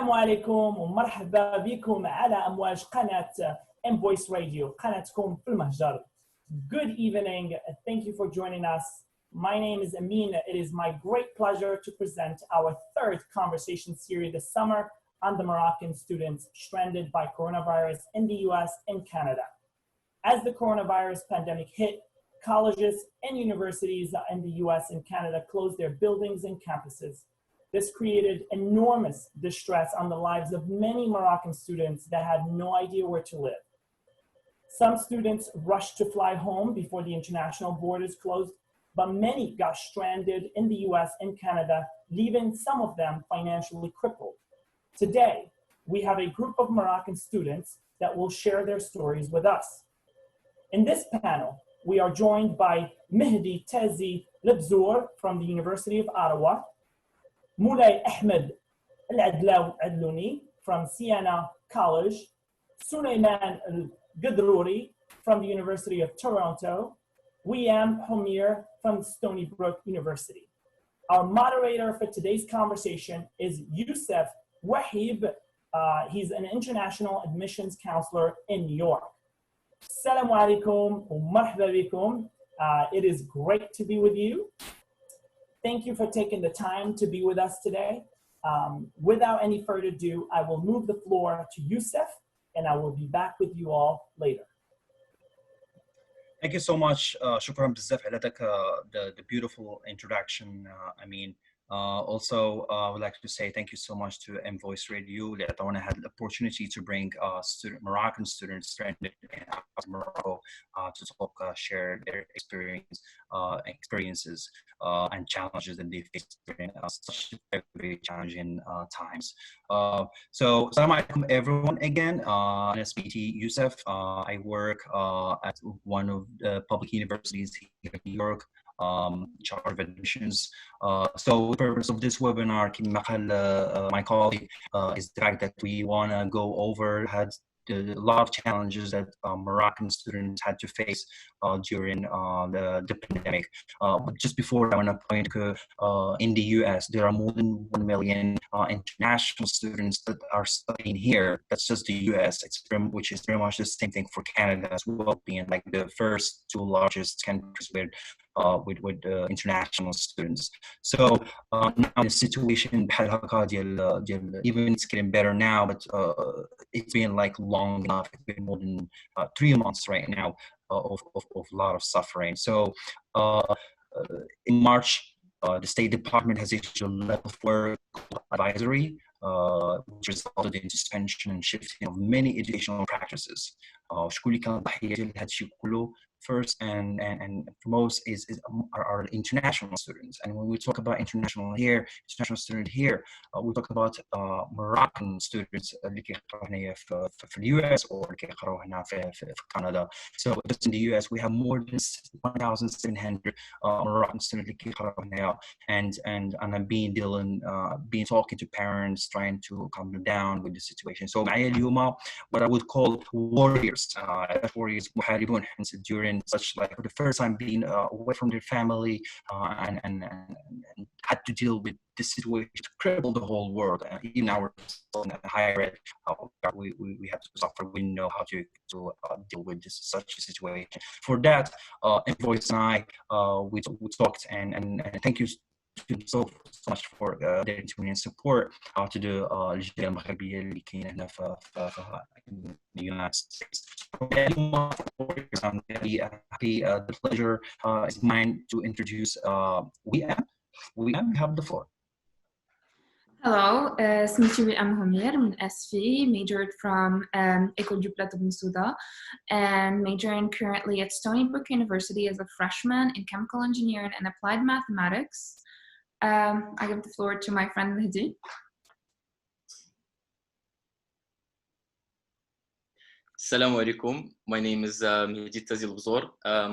السلام عليكم ومرحبا بكم على أمواج قناة Voice Radio قناتكم في المهجر. Good evening. Thank you for joining us. My name is Amin. It is my great pleasure to present our third conversation series this summer on the Moroccan students stranded by coronavirus in the US and Canada. As the coronavirus pandemic hit, colleges and universities in the US and Canada closed their buildings and campuses. This created enormous distress on the lives of many Moroccan students that had no idea where to live. Some students rushed to fly home before the international borders closed, but many got stranded in the US and Canada, leaving some of them financially crippled. Today, we have a group of Moroccan students that will share their stories with us. In this panel, we are joined by Mehdi Tazi Lebzour from the University of Ottawa, Moulay Ahmed Al-Adlouni from Siena College, Suleyman Al-Gadrouri from the University of Toronto, Wiam Homir from Stony Brook University. Our moderator for today's conversation is Youssef Wahib. He's an international admissions counselor in New York. Assalamu alaikum wa marhaba bikum. It is great to be with you. Thank you for taking the time to be with us today. Without any further ado, I will move the floor to Youssef, and I will be back with you all later. Thank you so much. شكرا بزاف على ذاك the beautiful introduction. Also, I would like to say thank you so much to Voice Radio that I had the opportunity to bring Moroccan students stranded in Morocco to talk, share their experiences and challenges that they face during such very challenging times. So, Assalamu alaikum everyone again. SBT Youssef. I work at one of the public universities here in New York. Charge of admissions. So the purpose of this webinar, my colleague, is the fact that we want to go over a lot of challenges that Moroccan students had to face during the pandemic. But just before, I want to point in the US, there are more than 1 million international students that are studying here. That's just the US, which is very much the same thing for Canada as well, being like the first two largest countries with international students. So now the situation even it's getting better now, but it's been like long enough. It's been more than 3 months right now of a lot of suffering. So in March, the State Department has issued a level 4 advisory, which resulted in suspension and shifting of many educational practices. First and foremost are international students. And when we talk about international student here, we talk about Moroccan students اللي كيقراو هنايا في the US or اللي كيقراو هنا في Canada. So just in the US, we have more than 1,700 Moroccan students اللي كيقراو هنايا, and I've been talking to parents, trying to calm them down with the situation. So معايا اليوم what I would call warriors محاربون during such like for the first time being away from their family and had to deal with this situation to cripple the whole world. Even our higher ed, we have to suffer. We know how to deal with such a situation. For that, Voice and I we talked and thank you so much for their and support to the الجالية المغربية اللي كاينة هنا in the United States. I'm very happy. The pleasure is mine to introduce Wiam. Wiam, you have the floor. Hello, سميتي وئام همير من SV, majored from École du Plateau Ben Souda, and majoring currently at Stony Brook University as a freshman in chemical engineering and applied mathematics. I give the floor to my friend Mehdi. Assalamu alaikum. My name is Mehdi Tazi Lebzour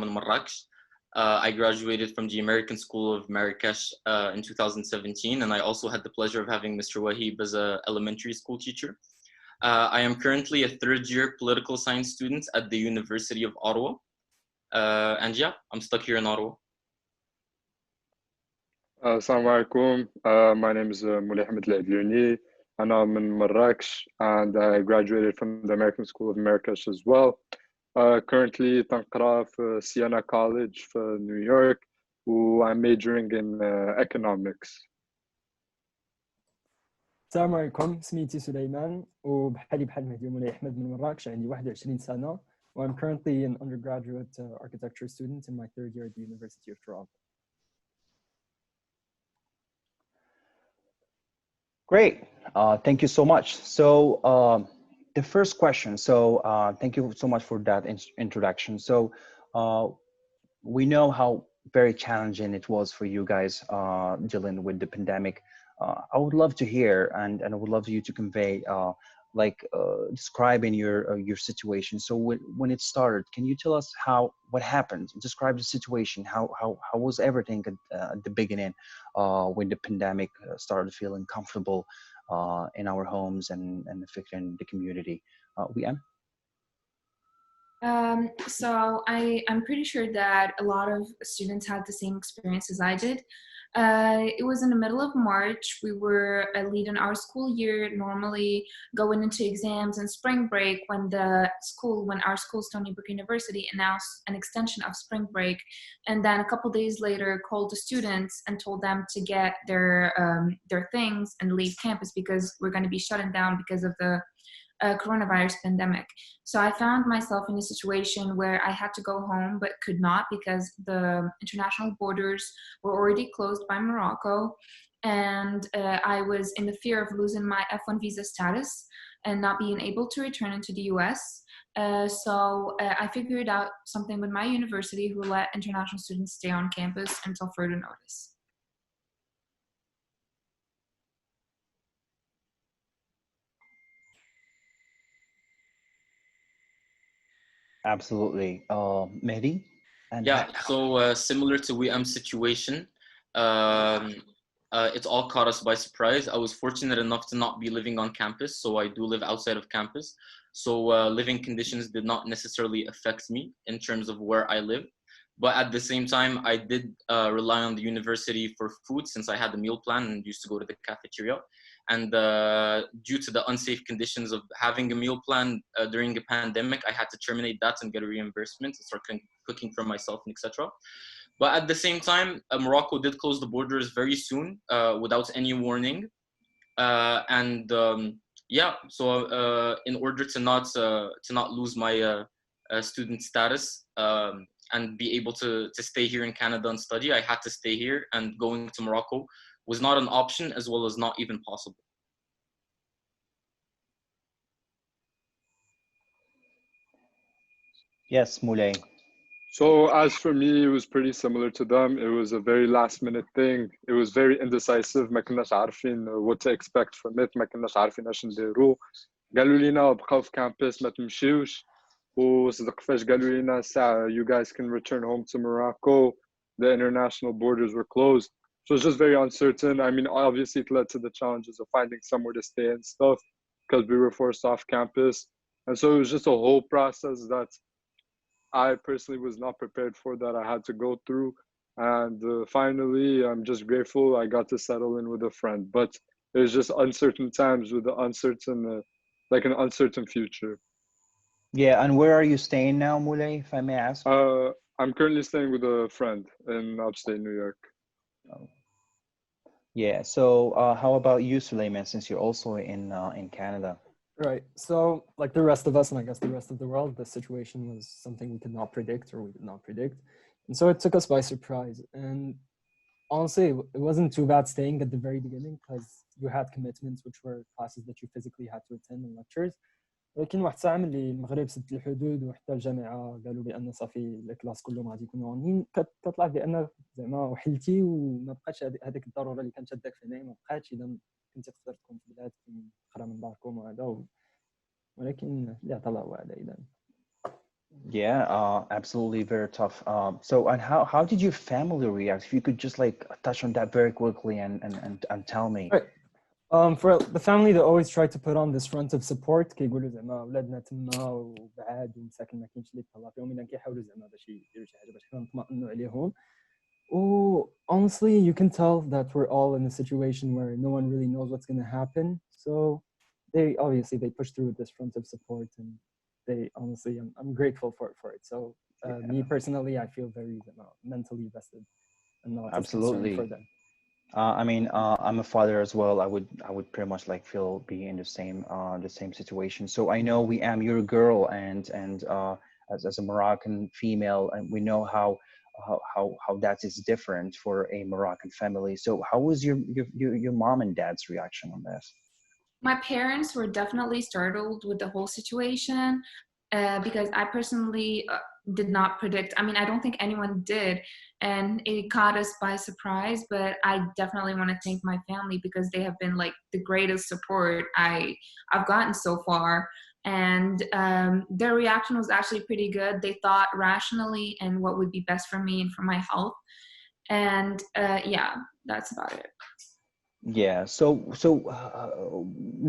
من مراكش. I graduated from the American School of Marrakesh in 2017, and I also had the pleasure of having Mr. Wahib as an elementary school teacher. I am currently a third-year political science student at the University of Ottawa. And yeah, I'm stuck here in Ottawa. Assalamu alaikum. My name is Moulay Ahmed Al-Adlouni. أنا من مراكش and I graduated from the American School of Marrakesh as well. Currently تنقرأ في Siena College في New York و I'm majoring in economics. السلام عليكم، سميتي سليمان وبحالي بحال مهدي ومولاي أحمد من مراكش، عندي 21 سنة و I'm currently an undergraduate architecture student in my third year at the University of Toronto. Great. Thank you so much. So the first question. So thank you so much for that introduction. So we know how very challenging it was for you guys dealing with the pandemic. I would love to hear, and I would love you to convey, describing your situation. So when it started, can you tell us what happened? Describe the situation. How was everything at the beginning when the pandemic started feeling comfortable in our homes and affecting the community? Wian? So I'm pretty sure that a lot of students had the same experience as I did. It was in the middle of March. We were leading our school year, normally going into exams and spring break when our school, Stony Brook University, announced an extension of spring break. And then a couple days later called the students and told them to get their things and leave campus because we're going to be shutting down because of the coronavirus pandemic. So I found myself in a situation where I had to go home but could not because the international borders were already closed by Morocco, and I was in the fear of losing my F1 visa status and not being able to return into the US. So I figured out something with my university who let international students stay on campus until further notice. Absolutely. Mehdi? And Yeah, so similar to WM's situation, it all caught us by surprise. I was fortunate enough to not be living on campus, so I do live outside of campus. So living conditions did not necessarily affect me in terms of where I live. But at the same time, I did rely on the university for food since I had a meal plan and used to go to the cafeteria. And due to the unsafe conditions of having a meal plan during a pandemic, I had to terminate that and get a reimbursement and start cooking for myself and etc. But at the same time, Morocco did close the borders very soon without any warning. Yeah, so in order to not lose my student status and be able to stay here in Canada and study, I had to stay here, and going to Morocco was not an option as well as not even possible. yes, Moulay. So as for me, it was pretty similar to them. It was a very last minute thing. It was very indecisive. ما كناش عارفين what to expect from it. ما كناش عارفين اش نديرو. قالوا لنا بقاو في كامبس ما تمشيوش. وصدق فاش قالوا لنا الساعة you guys can return home to Morocco. The international borders were closed. So it's just very uncertain. I mean, obviously it led to the challenges of finding somewhere to stay and stuff because we were forced off campus. And so it was just a whole process that I personally was not prepared for, that I had to go through. And finally, I'm just grateful I got to settle in with a friend. But it was just uncertain times with the uncertain, like an uncertain future. Yeah, and where are you staying now, Moulay, if I may ask? I'm currently staying with a friend in upstate New York. Oh. Yeah, so how about you, Suleiman, since you're also in Canada? Right. So like the rest of us, and I guess the rest of the world, the situation was something we could not predict, or we did not predict. And so it took us by surprise. And honestly, it wasn't too bad staying at the very beginning because you had commitments, which were classes that you physically had to attend and lectures. ولكن واحد الساعة ملي المغرب سد الحدود وحتى الجامعة قالوا بأن صافي الكلاس كلهم غادي يكونوا اونلاين، كتطلع بأن زعما وحلتي وما بقاش هذيك الضرورة اللي كانت شادك في هنايا ما بقاتش إذا كنتي تقدر تكون في بلادكم تقرا من داركم وهذا، ولكن اللي عطا الله هو هذا إذا. Yeah, absolutely very tough. So and how did your family react? If you could just like touch on that very quickly and tell me. Right. For the family, they always try to put on this front of support. كيقولوا زعما ولادنا تما وبعاد ومساكن ما كاينش اللي يطلع فيهم، إذا كيحاولوا زعما باش يديروا شي حاجة باش حنا نطمئنوا عليهم. Honestly, you can tell that we're all in a situation where no one really knows what's going to happen. So they obviously they pushed through this front of support, and they honestly, I'm grateful for it. So me personally, I feel very mentally vested and not just concerned for them. I mean, I'm a father as well. I would pretty much like feel be in the same situation. So I know we am your girl, and as a Moroccan female, and we know how that is different for a Moroccan family. So how was your mom and dad's reaction on this? My parents were definitely startled with the whole situation because I personally did not predict. I mean, I don't think anyone did, and it caught us by surprise. But I definitely want to thank my family because they have been like the greatest support I've gotten so far. And their reaction was actually pretty good. They thought rationally and what would be best for me and for my health. And yeah, that's about it. Yeah. So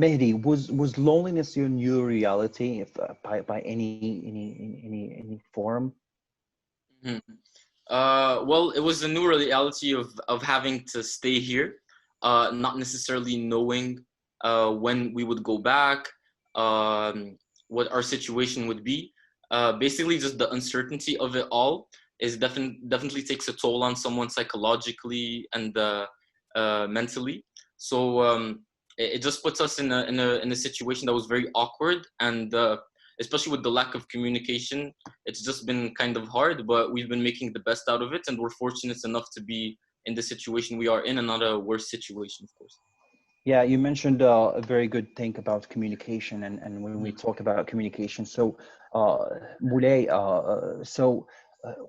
Mehdi, was loneliness your new reality, if by any form? Mhm. Well, it was a new reality of having to stay here, not necessarily knowing when we would go back, what our situation would be. Basically, just the uncertainty of it all is definitely takes a toll on someone psychologically and mentally. So it just puts us in a situation that was very awkward, and especially with the lack of communication, it's just been kind of hard, but we've been making the best out of it, and we're fortunate enough to be in the situation we are in, and not a worse situation, of course. Yeah, you mentioned a very good thing about communication, and when we talk about communication, so Moulay,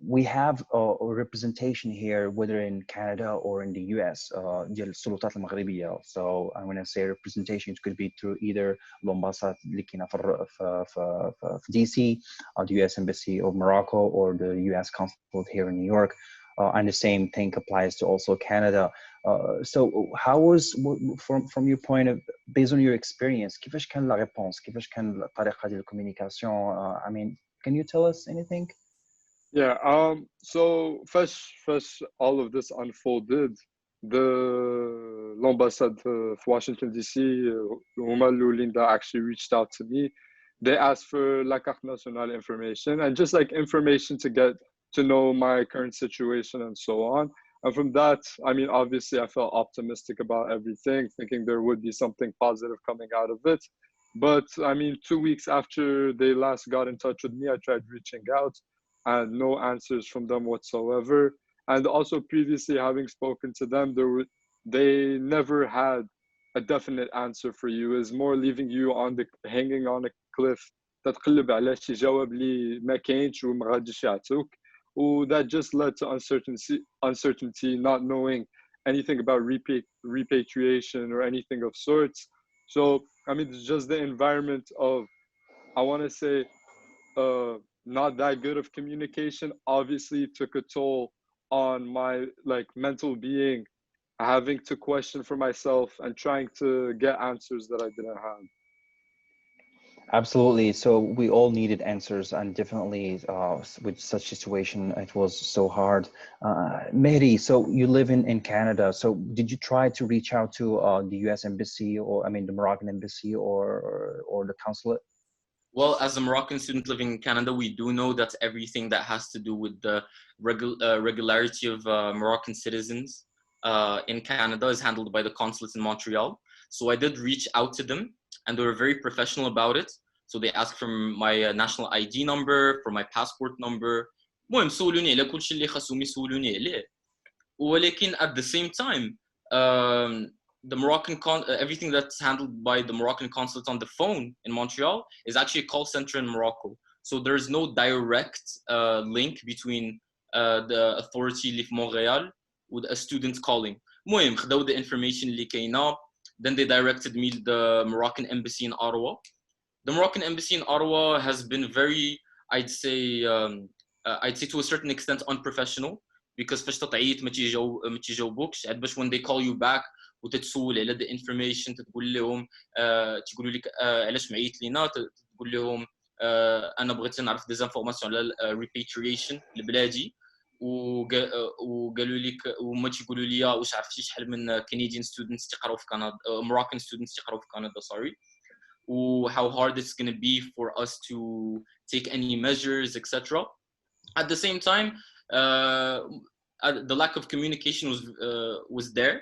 we have a representation here, whether in Canada or in the US, ديال السلطات المغربية. So I'm going to say representation, it could be through either الأمباسات اللي كاينة في DC, the US Embassy of Morocco, or the US Consulate here in New York. And the same thing applies to also Canada. So how was, from your point of, based on your experience, كيفاش كان la réponse, كيفاش كان الطريقة ديال الكوميونيكاسيون? I mean, can you tell us anything? Yeah, so first all of this unfolded. L'ambassade of Washington DC, هما الأولين that actually reached out to me. They asked for la carte nationale information and just like information to get to know my current situation and so on. And from that, I mean, obviously I felt optimistic about everything, thinking there would be something positive coming out of it. But I mean, 2 weeks after they last got in touch with me, I tried reaching out and no answers from them whatsoever. And also previously having spoken to them, they never had a definite answer for you. It's more leaving you hanging on a cliff. تتقلب على شي جواب اللي ما كاينش وما غاديش يعطوك. That just led to uncertainty, not knowing anything about repatriation or anything of sorts. So I mean, it's just the environment of, I want to say, not that good of communication obviously took a toll on my like mental being, having to question for myself and trying to get answers that I didn't have. Absolutely. So we all needed answers, and definitely with such situation, it was so hard. Mehdi, so you live in Canada. So did you try to reach out to the US Embassy, or I mean the Moroccan Embassy, or the consulate? Well, as a Moroccan student living in Canada, we do know that everything that has to do with the regularity of Moroccan citizens in Canada is handled by the consulates in Montreal. So I did reach out to them, and they were very professional about it. So they asked for my national ID number, for my passport number. المهم سولوني على كل شيء اللي خاصهم يسولوني عليه. ولكن at the same time, the Moroccan everything that's handled by the Moroccan consulate on the phone in Montreal is actually a call center in Morocco. So there's no direct link between the authority اللي في Montreal with a student calling. المهم خداو the information اللي كاينه. Then they directed me to the Moroccan embassy in Ottawa. The Moroccan embassy in Ottawa has been very, I'd say to a certain extent unprofessional, because فاش تعيط ما تيجاوبوكش عاد باش when they call you back وتتسول على the information تقول لهم تقولوا لك علاش معيط لينا تقول لهم انا بغيت نعرف des informations على repatriation لبلادي وقالوا لي وما تيقولوا لي واش عرفتي شحال من Canadian students تيقراو في كندا Moroccan students تيقراو في كندا sorry و how hard it's going to be for us to take any measures etc. At the same time the lack of communication was there.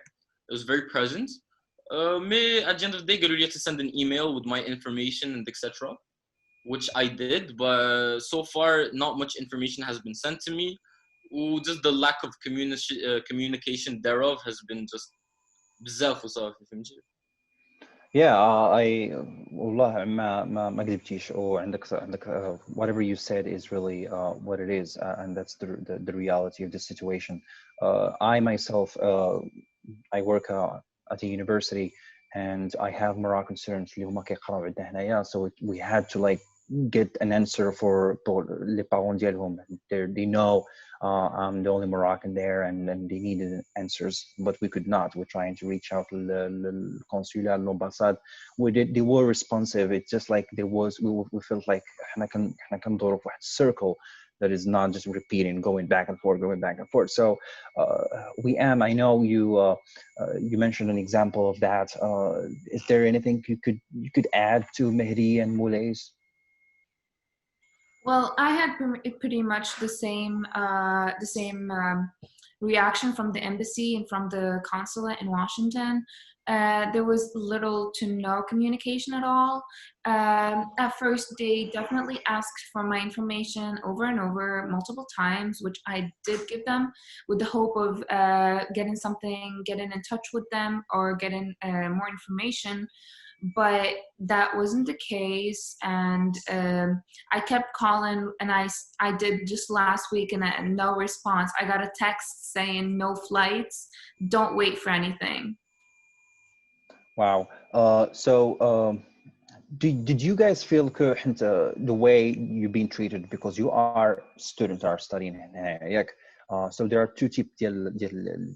It was very present. At the end of the day قالوا لي to send an email with my information and etc. which I did, but so far not much information has been sent to me. Just the lack of communication thereof has been just بزاف وصافي فهمتي. Yeah, I والله ما كذبتيش وعندك whatever you said is really what it is and that's the reality of the situation. I myself I work at a university and I have Moroccan students اللي هما كيقراو عندنا هنايا, so we had to like get an answer for les parents ديالهم. They know I'm the only Moroccan there and they needed answers, but we could not. We're trying to reach out to the consulat, l'ambassade. They were responsive. It's just like there was, we felt like احنا كندورو في واحد circle that is not just repeating, going back and forth. So I know you mentioned an example of that. Is there anything you could add to Mehdi and Moulay's? Well, I had pretty much the same reaction from the embassy and from the consulate in Washington. There was little to no communication at all. At first, they definitely asked for my information over and over multiple times, which I did give them with the hope of getting in touch with them or getting more information. But that wasn't the case, and I kept calling, and I did just last week, and no response. I got a text saying no flights, don't wait for anything. Wow. Did you guys feel the way you've been treated, because you are students are studying هناك? So there are two types ديال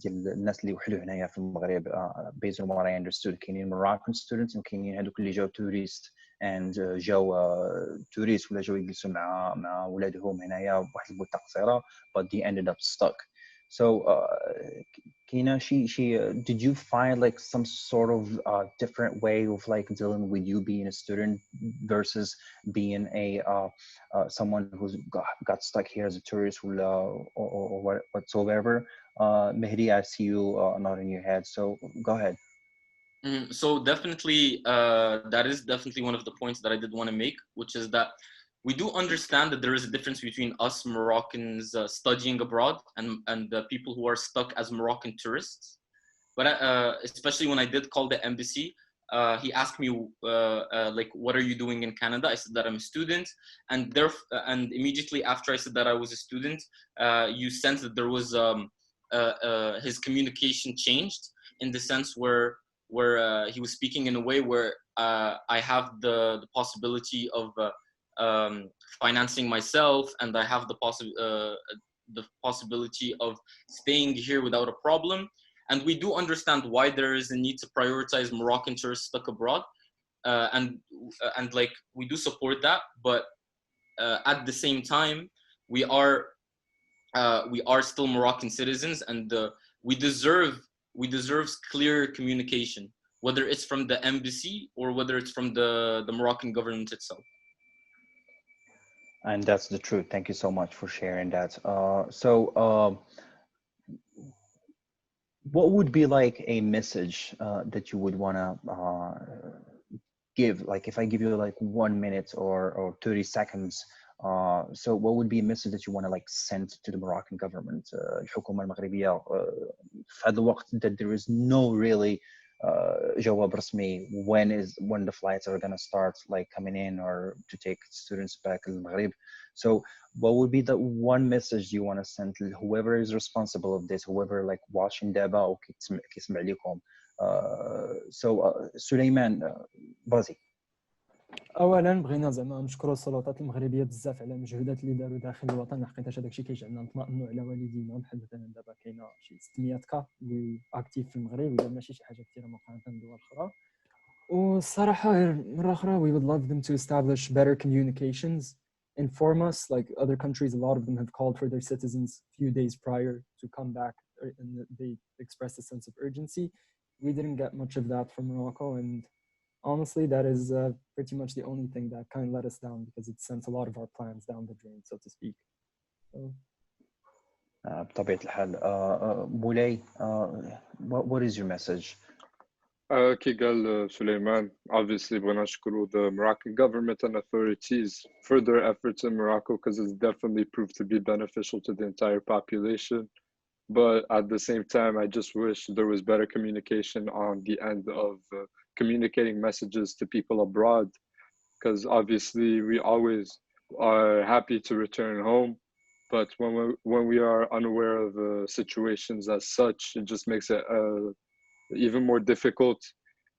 الناس اللي وحدوا هنايا في المغرب based on what I understood. كاينين Moroccan students وكاينين هذوك اللي جاو tourist and جاو tourist ولا جاو يجلسوا مع ولادهم هنايا بواحد المدة قصيرة but they ended up stuck. So Kina, did you find like some sort of different way of like dealing with you being a student versus being someone who's got stuck here as a tourist or whatsoever? Mehdi, I see you nodding your head, so go ahead. So definitely that is definitely one of the points that I did want to make, which is that we do understand that there is a difference between us Moroccans studying abroad and the people who are stuck as Moroccan tourists. But especially when I did call the embassy, he asked me like, what are you doing in Canada? I said that I'm a student, and immediately after I said that I was a student, you sense that there was his communication changed in the sense where he was speaking in a way where I have the possibility of financing myself, and I have the possibility of staying here without a problem. And we do understand why there is a need to prioritize Moroccan tourists stuck abroad, and like we do support that. But at the same time, we are still Moroccan citizens, and we deserve clear communication, whether it's from the embassy or whether it's from the Moroccan government itself. And that's the truth. Thank you so much for sharing that. What would be like a message that you would want to give? Like if I give you like 1 minute or 30 seconds, so what would be a message that you want to like send to the Moroccan government, الحكومة المغربية في هذا الوقت that there is no really جواب رسمي when the flights are gonna start like coming in or to take students back to المغرب. So what would be the one message you want to send to whoever is responsible of this, whoever like watching دابا أو كيسمع لكم? So سليمان بازي. اولا بغينا زعما نشكروا السلطات المغربيه بزاف على المجهودات اللي داروا داخل الوطن، لحقيت هذاك الشيء كيجعلنا نطمئنوا على والدينا. بحال مثلا دابا كاينه شي 600 كا اللي اكتيف في المغرب، ولا ماشي شي حاجه كثيره مقارنه بدول اخرى. والصراحه مره اخرى we would love them to establish better communications inform us. Like other countries, a lot of them have called for their citizens a few days prior to come back, and they expressed a sense of urgency. We didn't get much of that from Morocco, and honestly, that is pretty much the only thing that kind of let us down, because it sent a lot of our plans down the drain, so to speak. So. بطبيعة الحال مولاي, what is your message? كي قال سليمان, obviously بغينا نشكروا the Moroccan government and authorities for their efforts in Morocco, because it's definitely proved to be beneficial to the entire population. But at the same time, I just wish there was better communication on the end of communicating messages to people abroad, because obviously we always are happy to return home. But when we are unaware of situations as such, it just makes it even more difficult.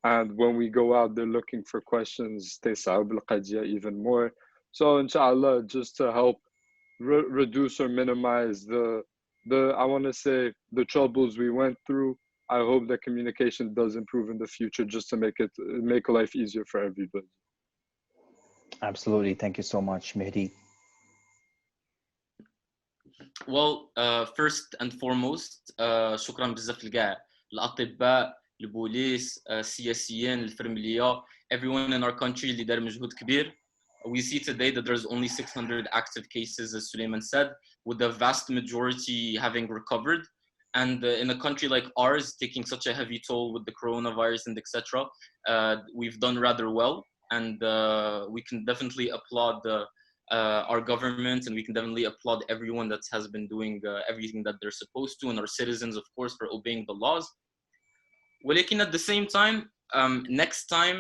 And when we go out there looking for questions, تيصعب القضية even more. So inshallah, just to help reduce or minimize the I want to say the troubles we went through, I hope that communication does improve in the future, just to make life easier for everybody. Absolutely. Thank you so much, Mehdi. Well, first and foremost, شكرا بزاف لكاع الأطباء, البوليس, السياسيين, الفرملية, everyone in our country اللي دار مجهود كبير. We see today that there's only 600 active cases, as Suleiman said, with the vast majority having recovered. And in a country like ours, taking such a heavy toll with the coronavirus and etc., we've done rather well. And we can definitely applaud our government, and we can definitely applaud everyone that has been doing everything that they're supposed to, and our citizens, of course, for obeying the laws. ولكن at the same time, next time,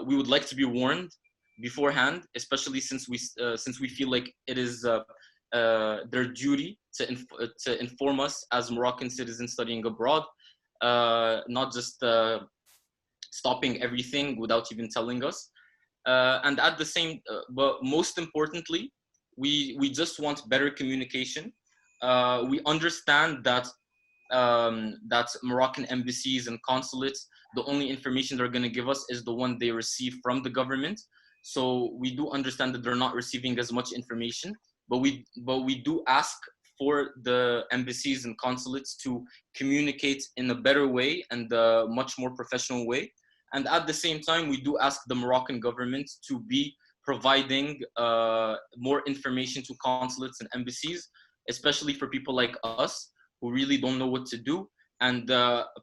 we would like to be warned beforehand, especially since we feel like it is their duty to inform us as Moroccan citizens studying abroad, not just stopping everything without even telling us. And at the same, but most importantly, we just want better communication. We understand that that Moroccan embassies and consulates, the only information they're going to give us is the one they receive from the government. So we do understand that they're not receiving as much information, but we do ask for the embassies and consulates to communicate in a better way and a much more professional way. And at the same time, we do ask the Moroccan government to be providing more information to consulates and embassies, especially for people like us who really don't know what to do. And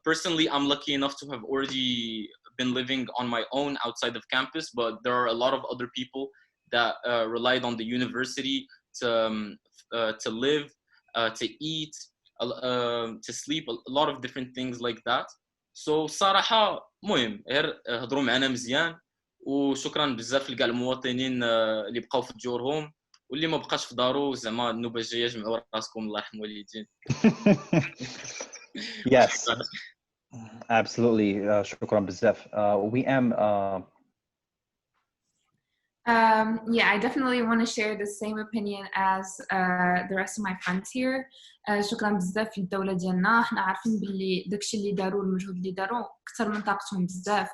personally, I'm lucky enough to have already been living on my own outside of campus, but there are a lot of other people that relied on the university to live, to eat, to sleep, a lot of different things like that. So صراحة مهم هضروا معنا مزيان, وشكرا بزاف لكاع المواطنين اللي بقاو في ديورهم, واللي ما بقاش في دارو زعما النوبة الجاية جمعوا راسكم, الله يرحم الوالدين. Yes, absolutely. شكرا بزاف. We am Yeah, I definitely want to share the same opinion as the rest of my friends here. شكرا بزاف للدولة ديالنا, حنا عارفين باللي داكشي اللي داروا, المجهود اللي داروا كثر من طاقتهم بزاف,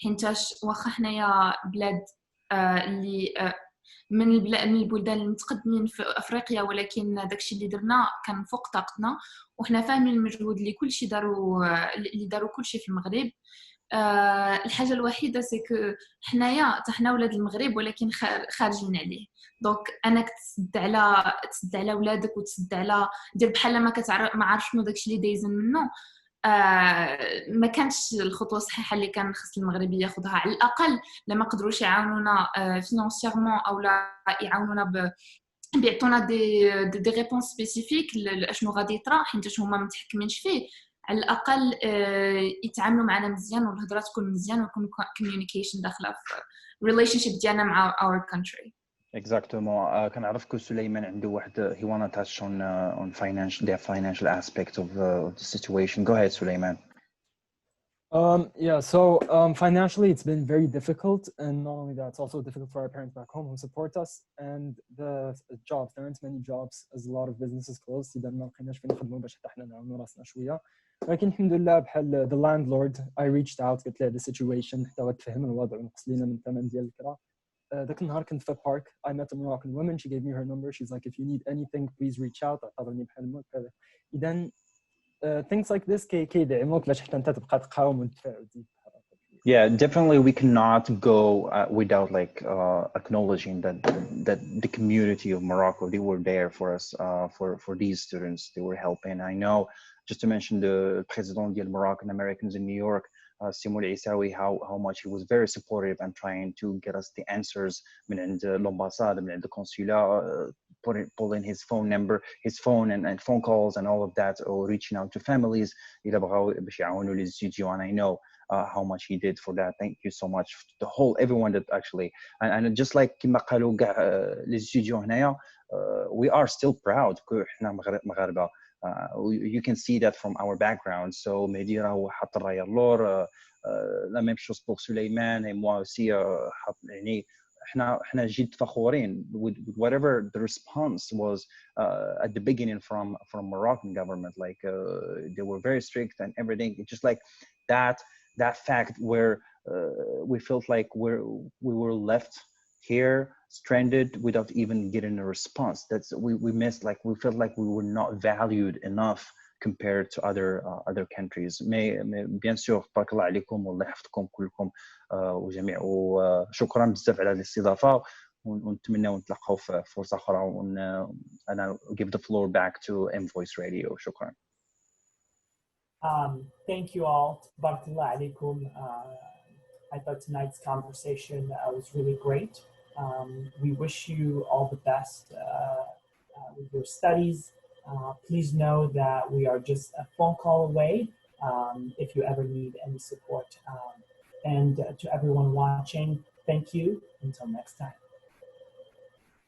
حينتاش واخا حنايا بلاد اللي من البلدان المتقدمين في افريقيا, ولكن داكشي اللي درنا كان فوق طاقتنا, وحنا فاهمين المجهود اللي كلشي داروا كلشي في المغرب. الحاجه الوحيده سي كو حنا ولاد المغرب, ولكن خارجين عليه. دونك انك تسد على ولادك وتسد على دير بحال ما عارف شنو داكشي اللي دايزن منه, ما كانش الخطوه الصحيحه اللي كان خص المغرب ياخذها. على الاقل لما قدروش يعاونونا فينانسيرمون او لا يعاونونا بيعطونا دي ريبونس سبيسيفيك لاشنو غادي يطرا, حيت هما متحكمينش فيه. على الاقل يتعاملوا معنا مزيان, والهضره تكون مزيان, ويكون communication داخله في relationship ديالنا مع our country. Exactement. كنعرفكم سليمان عنده واحد he wanna touch on the financial aspect of the situation. Go ahead, Suleiman. Yeah, so financially it's been very difficult, and not only that, it's also difficult for our parents back home who support us, and the jobs, there aren't many jobs as a lot of businesses closed. إذا ما لقيناش فين نخدموا باش حتى حنا نعاونوا راسنا شويه, ولكن الحمد لله بحال the landlord I reached out قلت له the situation حتى هو تفهم الوضع ونقص لينا من الثمن ديال الكرا, ذاك النهار كنت في park. I met a Moroccan woman. She gave me her number. She's like, if you need anything, please reach out. اعتبرني بحال أمك كذا. إذن things like this كيدعموك باش حتى أنت تبقى تقاوم وتدفع وتزيد. Yeah, definitely we cannot go without like acknowledging that the community of Morocco, they were there for us, for these students. They were helping. I know, just to mention the president of Moroccan Americans in New York, Simon Isawi, how much he was very supportive and trying to get us the answers من عند l'ambassade, من عند القنصلة, pulling his phone number, his phone and phone calls and all of that, or reaching out to families إذا بغاو باش يعاونوا les étudiants. And I know how much he did for that. Thank you so much, the whole everyone that actually, and just like كما قالوا كاع les étudiants هنايا, we are still proud حنا مغاربة. You can see that from our background. So مهدي راهو حط الراية اللور, la même chose pour Suleiman, et moi aussi حط يعني احنا جد فخورين with whatever the response was at the beginning from Moroccan government. Like they were very strict and everything. It's just like that fact where we felt like we were left here stranded without even getting a response. That's we missed, like we felt like we were not valued enough compared to other countries. bien sûr بارك الله عليكم والله يحفظكم كلكم وجميع, وشكرا بزاف على الاستضافة, ونتمنى نتلاقاو في فرصة أخرى. and I'll give the floor back to M Voice Radio. شكرا. Thank you all. Barakallah alaikum. I thought tonight's conversation was really great. We wish you all the best with your studies. Please know that we are just a phone call away if you ever need any support. And to everyone watching, thank you. Until next time.